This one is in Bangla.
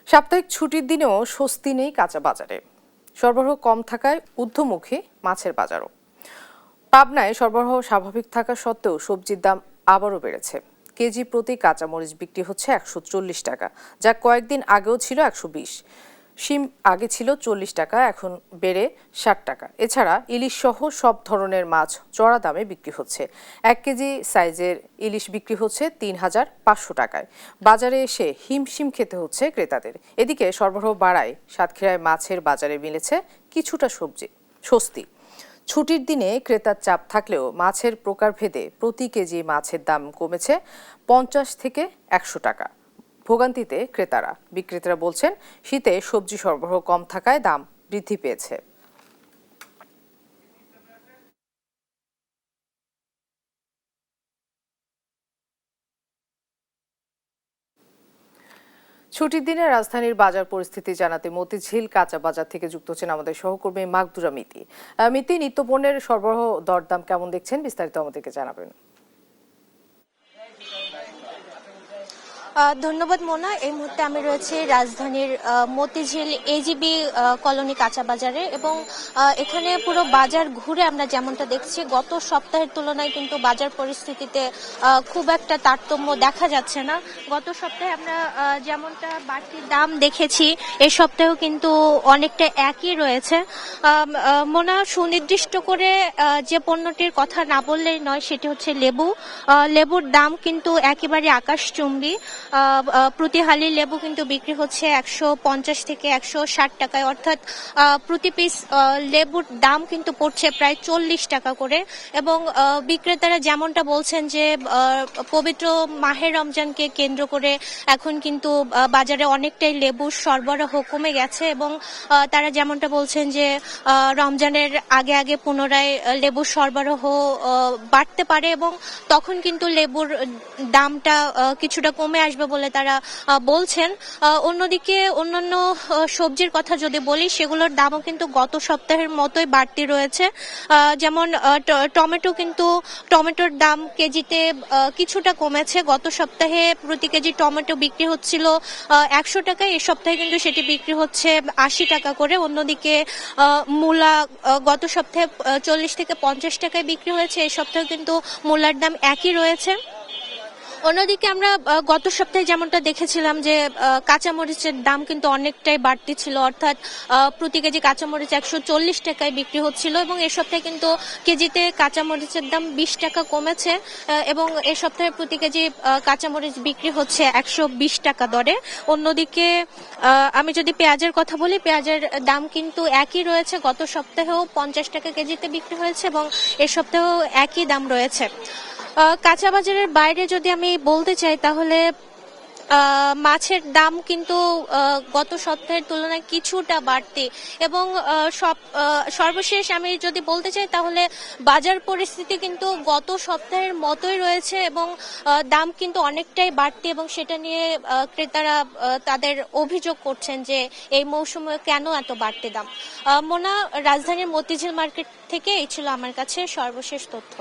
সাপ্তাহিক ছুটির দিনেও স্বস্তি নেই কাঁচা বাজারে। সরবরাহ কম থাকায় ঊর্ধ্বমুখী মাছের বাজারও। পাবনায় সরবরাহ স্বাভাবিক থাকা সত্ত্বেও সবজির দাম আবারও বেড়েছে। কেজি প্রতি কাঁচামরিচ বিক্রি হচ্ছে ১৪০ টাকা, যা কয়েকদিন আগেও ছিল ১২০। শিম আগে ছিল ৪০ টাকা, এখন বেড়ে ৬০ টাকা। এছাড়া ইলিশ সহ সব ধরনের মাছ চড়া দামে বিক্রি হচ্ছে। ১ কেজি সাইজের ইলিশ বিক্রি হচ্ছে ৩,৫০০ টাকায়। বাজারে এসে হিমশিম খেতে হচ্ছে ক্রেতাদের। এদিকে সরবরাহ বাড়ায় সাতক্ষীরায় মাছের বাজারে মিলেছে কিছুটা স্বস্তি। ছুটির দিনে ক্রেতার চাপ থাকলেও মাছের প্রকারভেদে প্রতি কেজি মাছের দাম কমেছে ৫০ থেকে ১০০ টাকা। ভোগান্তিতে ক্রেতারা। বিক্রেতারা বলছেন, শীতে সবজি সরবরাহ কম থাকায় দাম বৃদ্ধি পেয়েছে। ছুটির দিনে রাজধানীর বাজার পরিস্থিতি জানাতে মতিঝিল কাঁচা বাজার থেকে যুক্ত হচ্ছেন আমাদের সহকর্মী মাকদুরা মিতি। মিতি, নিত্যপণ্যের সরবরাহ দরদাম কেমন দেখছেন, বিস্তারিত আমাদেরকে জানাবেন। ধন্যবাদ মোনা। এই মুহূর্তে আমি রয়েছি রাজধানীর মতিঝিল এজিবি কলোনি কাঁচা বাজারে এবং এখানে পুরো বাজার ঘুরে আমরা যেমনটা দেখছি গত সপ্তাহের তুলনায় কিন্তু বাজার পরিস্থিতিতে খুব একটা তারতম্য দেখা যাচ্ছে না। গত সপ্তাহে আমরা যেমনটা বাড়তির দাম দেখেছি এই সপ্তাহেও কিন্তু অনেকটা একই রয়েছে। মোনা, সুনির্দিষ্ট করে যে পণ্যটির কথা না বললেই নয় সেটি হচ্ছে লেবু। লেবুর দাম কিন্তু একেবারে আকাশচুম্বী। প্রতি হালি লেবু কিন্তু বিক্রি হচ্ছে ১৫০ থেকে ১৬০ টাকায়, অর্থাৎ প্রতি পিস লেবুর দাম কিন্তু পড়ছে প্রায় ৪০ টাকা করে। এবং বিক্রেতারা যেমনটা বলছেন যে পবিত্র মাহে রমজানকে কেন্দ্র করে এখন কিন্তু বাজারে অনেকটাই লেবুর সরবরাহ কমে গেছে এবং তারা যেমনটা বলছেন যে রমজানের আগে আগে পুনরায় লেবুর সরবরাহ বাড়তে পারে এবং তখন কিন্তু লেবুর দামটা কিছুটা কমে আসবে বলে তারা বলছেন। অন্যদিকে অন্যান্য সবজির কথা যদি বলি সেগুলোর দামও কিন্তু গত সপ্তাহের মতোই বাড়তি রয়েছে। যেমন টমেটোর দাম কেজিতে কিছুটা কমেছে। গত সপ্তাহে প্রতি কেজি টমেটো বিক্রি হচ্ছিল ১০০ টাকায়, এই সপ্তাহে কিন্তু সেটি বিক্রি হচ্ছে ৮০ টাকা করে। অন্যদিকে মূলা গত সপ্তাহে ৪০ থেকে ৫০ টাকায় বিক্রি হয়েছে, এই সপ্তাহে কিন্তু মূলার দাম একই রয়েছে। অন্যদিকে আমরা গত সপ্তাহে যেমনটা দেখেছিলাম যে কাঁচামরিচের দাম কিন্তু অনেকটাই বাড়তি ছিল, অর্থাৎ প্রতি কেজি কাঁচামরিচ ১৪০ টাকায় বিক্রি হচ্ছিল এবং এই সপ্তাহে কিন্তু কেজিতে কাঁচামরিচের দাম ২০ টাকা কমেছে এবং এই সপ্তাহে প্রতি কেজি কাঁচামরিচ বিক্রি হচ্ছে ১২০ টাকা দরে। অন্যদিকে আমি যদি পেঁয়াজের কথা বলি, পেঁয়াজের দাম কিন্তু একই রয়েছে। গত সপ্তাহেও ৫০ টাকা কেজিতে বিক্রি হয়েছে এবং এই সপ্তাহেও একই দাম রয়েছে। কাঁচা বাজারের বাইরে যদি আমি বলতে চাই তাহলে মাছের দাম কিন্তু গত সপ্তাহের তুলনায় কিছুটা বাড়তি এবং সর্বশেষ আমি যদি বলতে চাই তাহলে বাজার পরিস্থিতি কিন্তু গত সপ্তাহের মতোই রয়েছে এবং দাম কিন্তু অনেকটাই বাড়তি এবং সেটা নিয়ে ক্রেতারা তাদের অভিযোগ করছেন যে এই মৌসুমে কেন এত বাড়তি দাম। মোনা, রাজধানীর মতিঝিল মার্কেট থেকে এই ছিল আমার কাছে সর্বশেষ তথ্য।